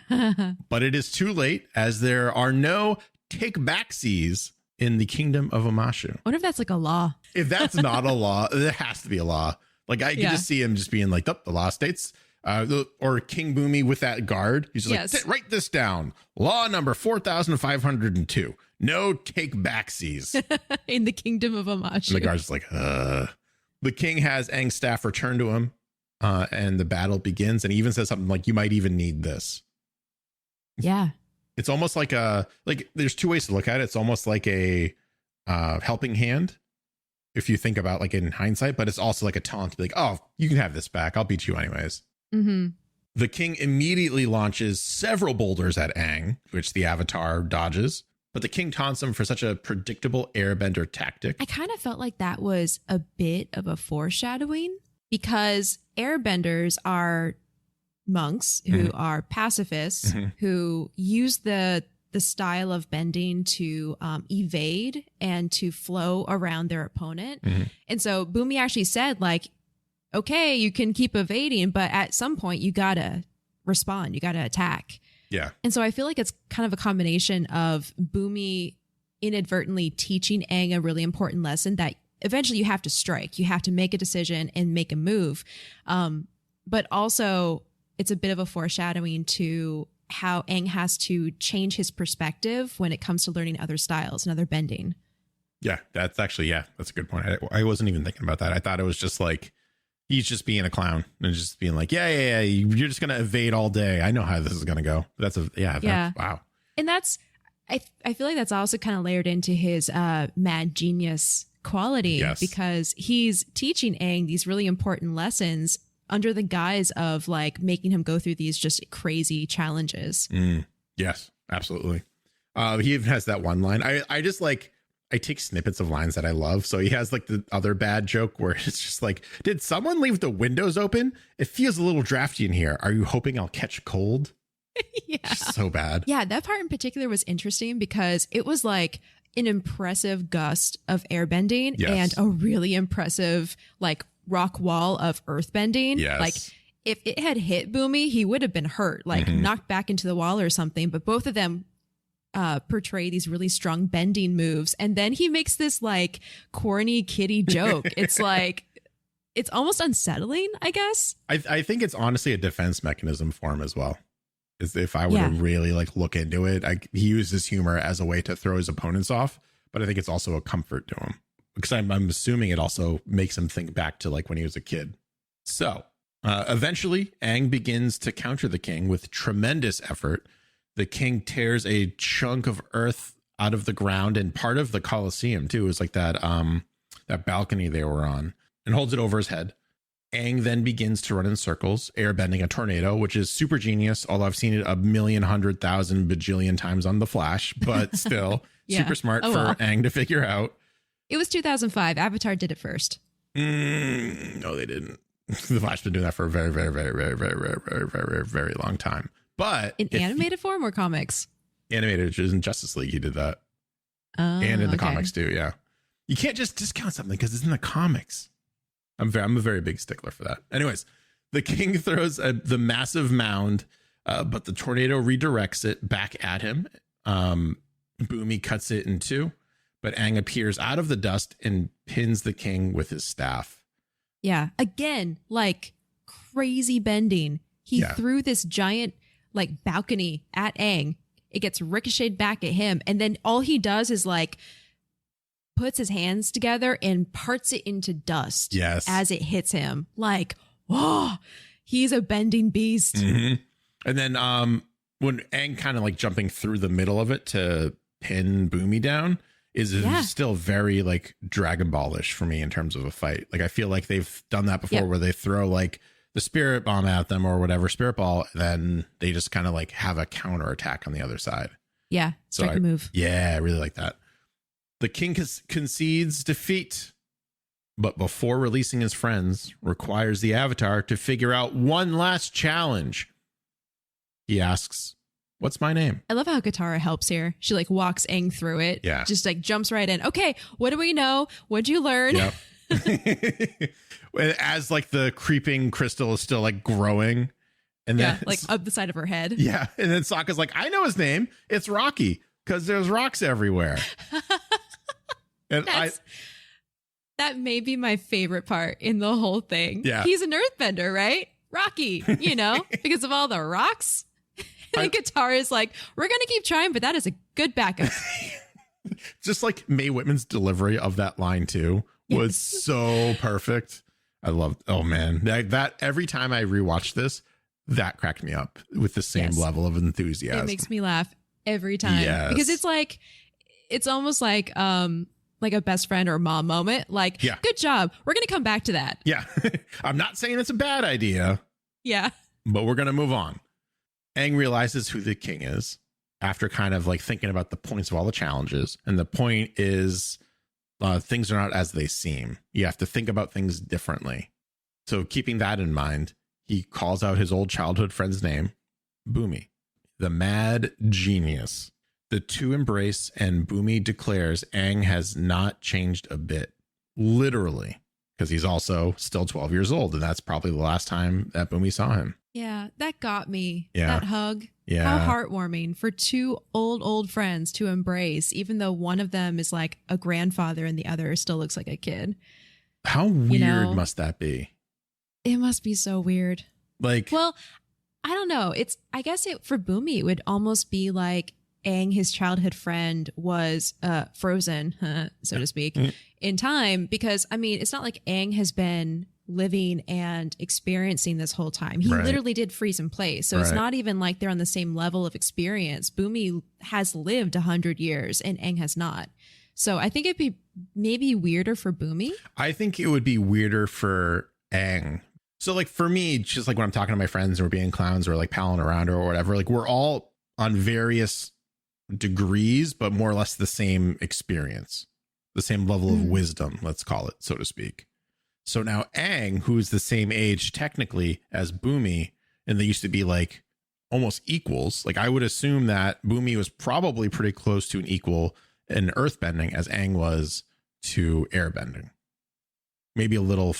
But it is too late, as there are no take-backsies in the kingdom of Omashu. What if that's like a law? If that's not a law, there has to be a law. Like I can just see him just being like, oh, the law states. Or King Bumi with that guard. He's just like, write this down. Law number 4,502. No take backsies. In the kingdom of Omashu. And the guard's like, The king has Aang's staff returned to him, and the battle begins. And he even says something like, you might even need this. Yeah. It's almost like there's two ways to look at it. It's almost like a helping hand, if you think about like in hindsight, but it's also like a taunt to be like, oh, you can have this back. I'll beat you anyways. Mm-hmm. The king immediately launches several boulders at Aang, which the avatar dodges, but the king taunts him for such a predictable airbender tactic. I kind of felt like that was a bit of a foreshadowing, because airbenders are monks who are pacifists who use the style of bending to evade and to flow around their opponent. And so Bumi actually said, like, okay, you can keep evading, but at some point you gotta respond, you gotta attack. Yeah. And so I feel like it's kind of a combination of Bumi inadvertently teaching Aang a really important lesson that eventually you have to strike, you have to make a decision and make a move. But also it's a bit of a foreshadowing to how Aang has to change his perspective when it comes to learning other styles and other bending. Yeah, that's actually, that's a good point. I wasn't even thinking about that. I thought it was just like, he's just being a clown and just being like, yeah, you're just going to evade all day. I know how this is going to go. That's wow. And that's, I feel like that's also kind of layered into his mad genius quality, because he's teaching Aang these really important lessons under the guise of like making him go through these just crazy challenges. Yes, absolutely. He even has that one line. I take snippets of lines that I love. So he has like the other bad joke where it's just like, did someone leave the windows open? It feels a little drafty in here. Are you hoping I'll catch a cold? Just so bad. Yeah, that part in particular was interesting because it was like an impressive gust of airbending and a really impressive like rock wall of earthbending. Yes. Like if it had hit Bumi, he would have been hurt, like knocked back into the wall or something. But both of them portray these really strong bending moves, and then he makes this like corny kitty joke. It's like it's almost unsettling, I guess. I think it's honestly a defense mechanism for him as well. Is if I were to really like look into it, he uses humor as a way to throw his opponents off, but I think it's also a comfort to him because I'm assuming it also makes him think back to like when he was a kid. So eventually, Aang begins to counter the king with tremendous effort. The king tears a chunk of earth out of the ground, and part of the Colosseum too is like that balcony they were on, and holds it over his head. Aang then begins to run in circles, airbending a tornado, which is super genius, although I've seen it 1,100,000 bajillion times on The Flash, but still super smart for Aang to figure out. It was 2005. Avatar did it first. No, they didn't. The Flash been doing that for a very, very, very, very, very, very, very, very, very, very long time. But in animated form or comics? Animated, which is in Justice League, he did that. And in the comics too, yeah. You can't just discount something because it's in the comics. I'm a very big stickler for that. Anyways, the king throws the massive mound, but the tornado redirects it back at him. Boomy cuts it in two, but Aang appears out of the dust and pins the king with his staff. Yeah. Again, like crazy bending. He threw this giant like balcony at Aang. It gets ricocheted back at him. And then all he does is like puts his hands together and parts it into dust as it hits him. Like, oh, he's a bending beast. Mm-hmm. And then when Aang kind of like jumping through the middle of it to pin Boomy down is still very like Dragon Ball-ish for me in terms of a fight. Like I feel like they've done that before where they throw like the spirit bomb at them or whatever, spirit ball, then they just kind of like have a counter attack on the other side. Yeah, strike a move. Yeah, I really like that. The king concedes defeat, but before releasing his friends, requires the Avatar to figure out one last challenge. He asks, "What's my name?" I love how Katara helps here. She like walks Aang through it. Yeah. Just like jumps right in. Okay, what do we know? What'd you learn? Yep. As like the creeping crystal is still like growing. And then like up the side of her head. Yeah. And then Sokka's like, I know his name. It's Rocky because there's rocks everywhere. And that may be my favorite part in the whole thing. Yeah. He's an earthbender, right? Rocky, because of all the rocks. And Katara is like, we're going to keep trying, but that is a good backup. Just like Mae Whitman's delivery of that line too was so perfect. I loved, oh man, that every time I rewatch this, that cracked me up with the same level of enthusiasm. It makes me laugh every time because it's almost like a best friend or mom moment. Like, good job. We're going to come back to that. Yeah. I'm not saying it's a bad idea. Yeah. But we're going to move on. Aang realizes who the king is after kind of like thinking about the points of all the challenges. And the point is things are not as they seem. You have to think about things differently. So keeping that in mind, he calls out his old childhood friend's name, Boomy, the mad genius. The two embrace and Boomy declares Aang has not changed a bit, literally, because he's also still 12 years old. And that's probably the last time that Boomy saw him. Yeah, that got me. Yeah. That hug. Yeah. How heartwarming for two old friends to embrace, even though one of them is like a grandfather and the other still looks like a kid. How weird must that be? It must be so weird. Like, well, I don't know. I guess for Boomy, it would almost be like Aang, his childhood friend, was frozen, so to speak, in time. Because, I mean, it's not like Aang has been living and experiencing this whole time. He literally did freeze in place. So it's not even like they're on the same level of experience. Boomy has lived 100 years and Aang has not. So I think it'd be maybe weirder for Boomy. I think it would be weirder for Aang. So like for me, just like when I'm talking to my friends and we're being clowns or like palling around or whatever, like we're all on various degrees, but more or less the same experience, the same level of wisdom, let's call it, so to speak. So now Aang, who's the same age technically as Boomy, and they used to be like almost equals. Like I would assume that Boomy was probably pretty close to an equal in earthbending as Aang was to airbending. Maybe a little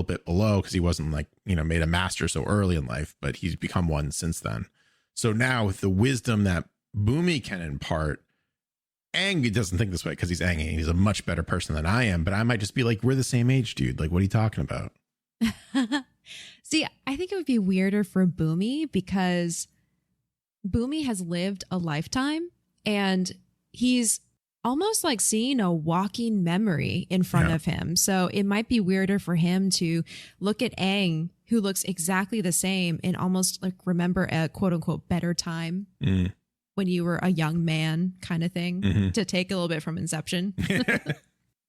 bit below because he wasn't like, made a master so early in life, but he's become one since then. So now with the wisdom that Boomy can impart, Aang doesn't think this way because he's Aang and he's a much better person than I am, but I might just be like, we're the same age, dude. Like, what are you talking about? See, I think it would be weirder for Boomy because Boomy has lived a lifetime and he's almost like seeing a walking memory in front of him. So it might be weirder for him to look at Aang, who looks exactly the same, and almost like remember a quote unquote better time when you were a young man kind of thing, to take a little bit from Inception.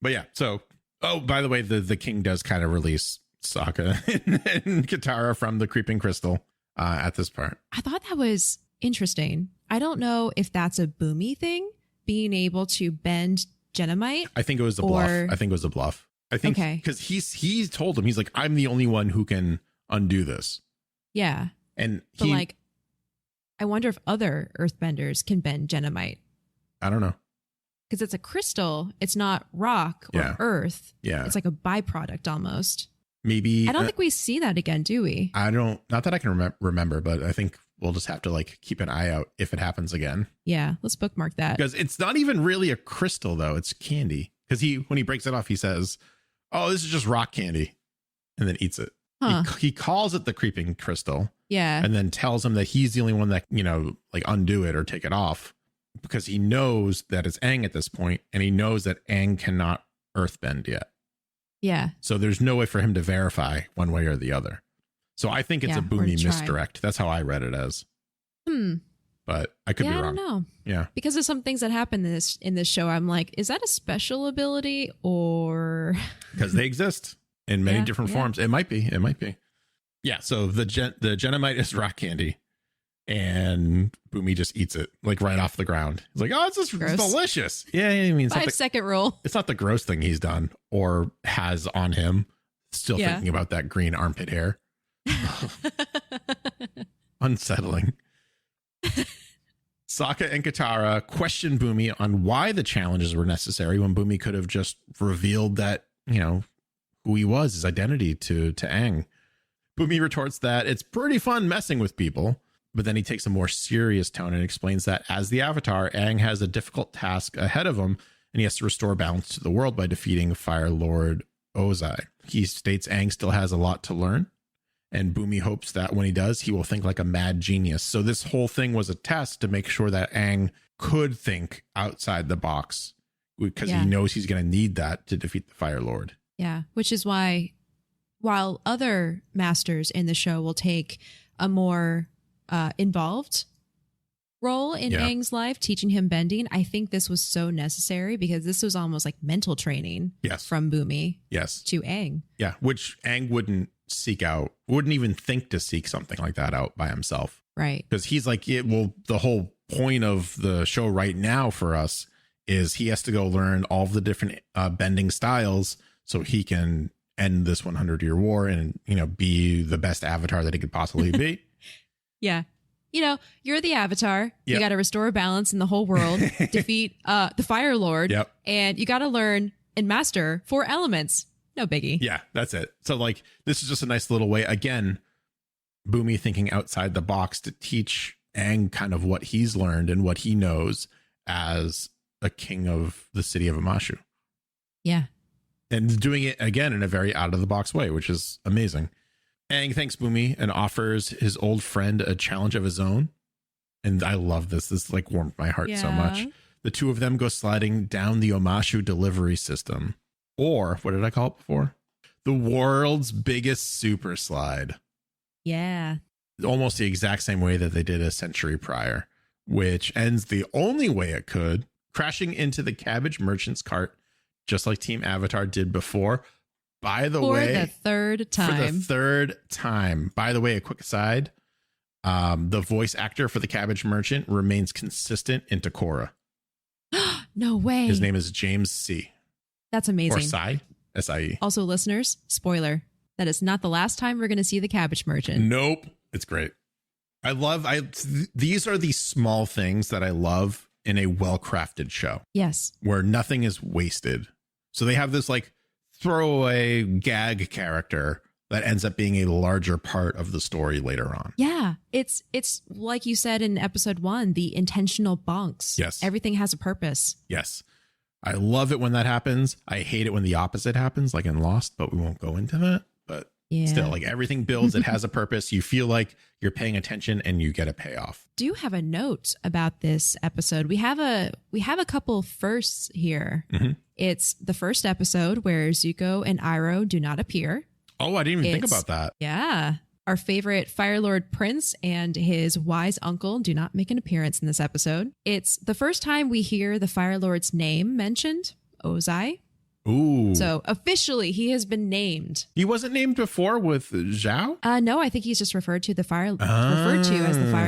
But yeah, so, oh, by the way, the king does kind of release Sokka and Katara from the creeping crystal at this part. I thought that was interesting. I don't know if that's a Boomy thing, being able to bend Genomite. I think it was a bluff. I think it was a bluff. I think because he told him, he's like, I'm the only one who can undo this. Yeah. And but like, I wonder if other earthbenders can bend Genomite. I don't know. Because it's a crystal. It's not rock or earth. Yeah. It's like a byproduct almost. Maybe. I don't think we see that again, do we? I don't, not that I can remember, but I think we'll just have to like keep an eye out if it happens again. Yeah. Let's bookmark that. Because it's not even really a crystal though. It's candy. Because when he breaks it off, he says, oh, this is just rock candy. And then eats it. Huh. He calls it the creeping crystal. Yeah. And then tells him that he's the only one that, like undo it or take it off. Because he knows that it's Aang at this point, and he knows that Aang cannot earthbend yet. Yeah. So there's no way for him to verify one way or the other. So I think it's a Boomy misdirect. That's how I read it as. But I could be wrong. I don't know. Yeah. Because of some things that happen in this show, I'm like, is that a special ability or? Because they exist in many different forms. It might be. It might be. Yeah. So the Genomite is rock candy. And Boomy just eats it like right off the ground. He's like, oh, it's just delicious. Yeah, I mean, 5-second rule. It's not the gross thing he's done or has on him. Still thinking about that green armpit hair. Unsettling. Sokka and Katara question Boomy on why the challenges were necessary when Boomy could have just revealed that, who he was, his identity to Aang. Boomy retorts that it's pretty fun messing with people. But then he takes a more serious tone and explains that as the Avatar, Aang has a difficult task ahead of him, and he has to restore balance to the world by defeating Fire Lord Ozai. He states Aang still has a lot to learn, and Boomy hopes that when he does, he will think like a mad genius. So this whole thing was a test to make sure that Aang could think outside the box, because he knows he's going to need that to defeat the Fire Lord. Yeah, which is why, while other masters in the show will take a more involved role in Aang's life, teaching him bending, I think this was so necessary because this was almost like mental training from Boomy to Aang. Yeah, which Aang wouldn't seek out, wouldn't even think to seek something like that out by himself. Right. Because he's like, the whole point of the show right now for us is he has to go learn all of the different bending styles so he can end this 100-year war and, be the best Avatar that he could possibly be. Yeah. You're the Avatar. Yep. You got to restore balance in the whole world, defeat the Fire Lord, and you got to learn and master 4 elements. No biggie. Yeah, that's it. So like, this is just a nice little way. Again, Boomy thinking outside the box to teach Aang kind of what he's learned and what he knows as a king of the city of Omashu. Yeah. And doing it again in a very out of the box way, which is amazing. Aang thanks Boomy and offers his old friend a challenge of his own. And I love this. This like warmed my heart so much. The two of them go sliding down the Omashu delivery system. Or what did I call it before? The world's biggest super slide. Yeah. Almost the exact same way that they did a century prior, which ends the only way it could, crashing into the cabbage merchant's cart, just like Team Avatar did before. By the way, for the third time. By the way, a quick aside, the voice actor for the cabbage merchant remains consistent into Korra. No way. His name is James C. That's amazing. Or Sai, S-I-E. Also, listeners, spoiler, that is not the last time we're going to see the cabbage merchant. Nope. It's great. These are the small things that I love in a well-crafted show. Yes. Where nothing is wasted. So they have this like throwaway gag character that ends up being a larger part of the story later on. Yeah. It's like you said in episode 1, the intentional bonks. Yes. Everything has a purpose. Yes. I love it when that happens. I hate it when the opposite happens, like in Lost, but we won't go into that. But Yeah. Still, like everything builds, it has a purpose. You feel like you're paying attention and you get a payoff. Do have a note about this episode. We have a couple firsts here. Mm-hmm. It's the first episode where Zuko and Iroh do not appear. Oh, I didn't even think about that. Yeah. Our favorite Fire Lord Prince and his wise uncle do not make an appearance in this episode. It's the first time we hear the Fire Lord's name mentioned, Ozai. Ooh. So officially he has been named. He wasn't named before with Zhao? No, I think he's just referred to as the Fire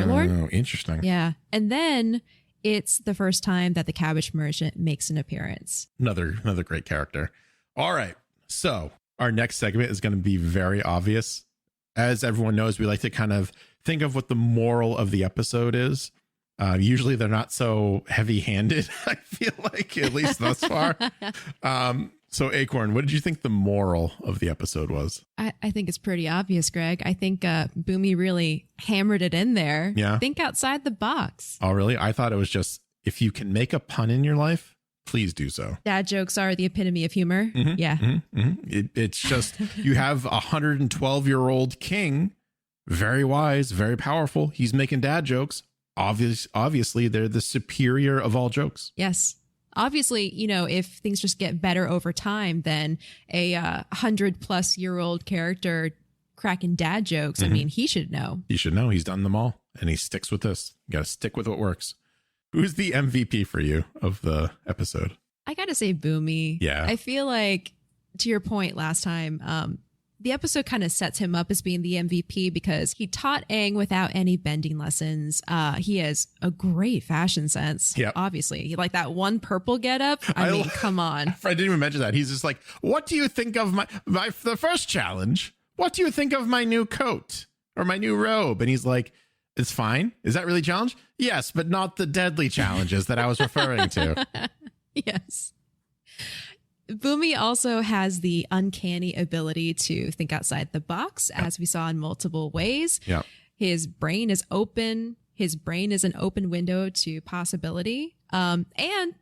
Lord. Oh, interesting. Yeah. And then it's the first time that the Cabbage Merchant makes an appearance. Another great character. All right. So our next segment is going to be very obvious. As everyone knows, we like to kind of think of what the moral of the episode is. Usually they're not so heavy-handed, I feel like, at least thus far. So Acorn, what did you think the moral of the episode was? I think it's pretty obvious, Greg. I think Boomy really hammered it in there. Yeah. Think outside the box. Oh, really? I thought it was just, if you can make a pun in your life, please do so. Dad jokes are the epitome of humor. Mm-hmm, Yeah. Mm-hmm, mm-hmm. It's just, you have a 112-year-old king, very wise, very powerful. He's making dad jokes. Obviously, they're the superior of all jokes. Yes. Obviously, if things just get better over time, then a 100-plus-year-old character cracking dad jokes, I mean, he should know. He should know. He's done them all, and he sticks with this. You got to stick with what works. Who's the MVP for you of the episode? I got to say Boomy. Yeah. I feel like, to your point last time, the episode kind of sets him up as being the MVP because he taught Aang without any bending lessons. He has a great fashion sense. Yep. Obviously, like that one purple getup. I mean, come on. I didn't even mention that. He's just like, what do you think of the first challenge? What do you think of my new coat or my new robe? And he's like, it's fine. Is that really a challenge? Yes, but not the deadly challenges that I was referring to. Yes. Boomy also has the uncanny ability to think outside the box, as we saw in multiple ways. Yeah. His brain is open. His brain is an open window to possibility. And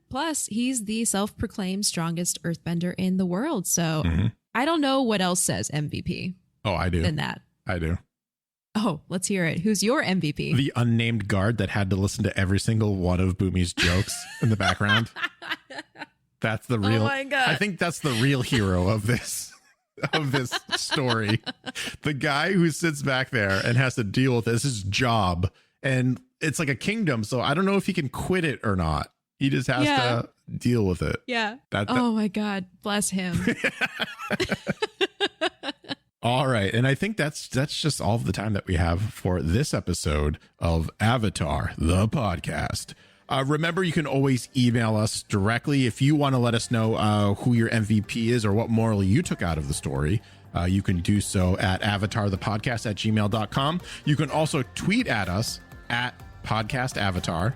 plus, he's the self-proclaimed strongest earthbender in the world. So I don't know what else says MVP. Oh, I do. Than that. I do. Oh, let's hear it. Who's your MVP? The unnamed guard that had to listen to every single one of Boomy's jokes in the background. That's the real. Oh my God. I think that's the real hero of this story. The guy who sits back there and has to deal with this, his job, and it's like a kingdom. So I don't know if he can quit it or not. He just has to deal with it. Yeah. Oh my God. Bless him. All right. And I think that's just all of the time that we have for this episode of Avatar, the podcast. Remember, you can always email us directly if you want to let us know who your MVP is or what moral you took out of the story. You can do so at avatarthepodcast@gmail.com. You can also tweet at us at podcastavatar.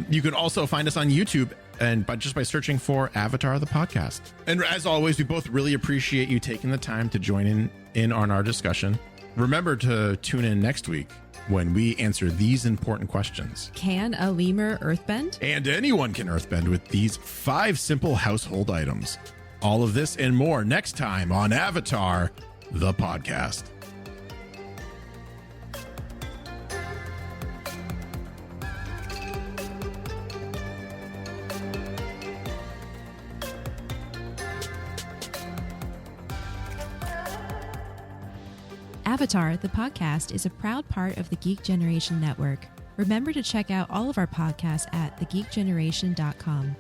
You can also find us on YouTube and by searching for Avatar the Podcast. And as always, we both really appreciate you taking the time to join in on our discussion. Remember to tune in next week when we answer these important questions. Can a lemur earthbend? And anyone can earthbend with these 5 simple household items. All of this and more next time on Avatar the Podcast. Avatar, the podcast, is a proud part of the Geek Generation Network. Remember to check out all of our podcasts at thegeekgeneration.com.